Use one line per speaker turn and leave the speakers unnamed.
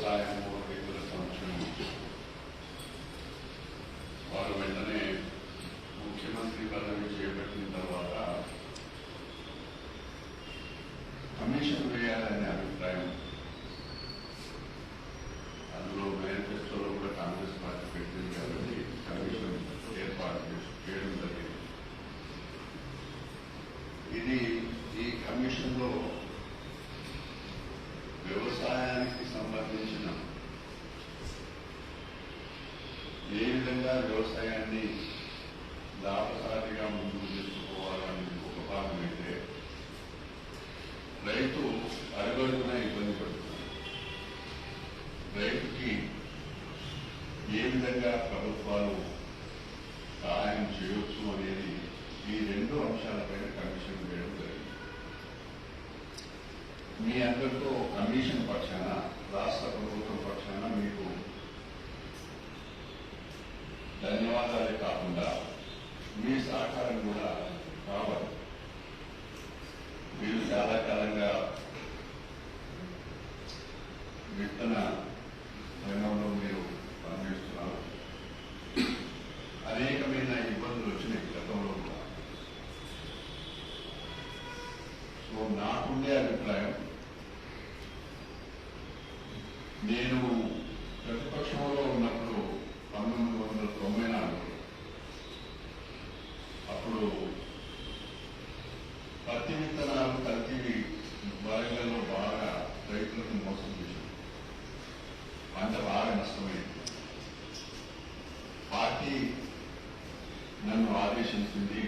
వ్యవసాయము రైతుల సంక్షేమం వారు వెంటనే ముఖ్యమంత్రి పదవి చేపట్టిన తర్వాత కమిషన్ వేయాలనే అభిప్రాయం అందులో మేనిఫెస్టోలో కూడా కాంగ్రెస్ పార్టీ పెట్టింది కాబట్టి కమిషన్ ఏర్పాటు చేయడం జరిగింది. ఈ కమిషన్ లో వ్యవసాయానికి సంబంధించిన ఏ విధంగా వ్యవసాయాన్ని లాభసాటిగా ముందుకు తీసుకుపోవాలనేది ఒక భాగం అయితే, రైతు అడుగడుగునా ఇబ్బంది పడుతున్నాడు. రైతుకి ఏ విధంగా ప్రభుత్వాలు సహాయం చేయవచ్చు అనేది ఈ రెండు అంశాలపైన కమిషన్ వేయడం జరిగింది. మీ అందరితో కమిషన్ పక్షాన, రాష్ట్ర ప్రభుత్వం పక్షాన మీకు ధన్యవాదాలే కాకుండా మీ సహకారం కూడా కావాలి. మీరు చాలా కాలంగా విత్తన రంగంలో మీరు పనిచేస్తున్నారు. అనేకమైన ఇబ్బందులు వచ్చినాయి గతంలో కూడా. సో నాకుండే అభిప్రాయం, నేను ప్రతిపక్షంలో ఉన్నప్పుడు 1994 అప్పుడు పత్తి విత్తనాలు కల్తీ వరంగల్లో బాగా రైతులను మోసం చేశారు. పంట బాగా నష్టమైంది. పార్టీ నన్ను ఆదేశించింది,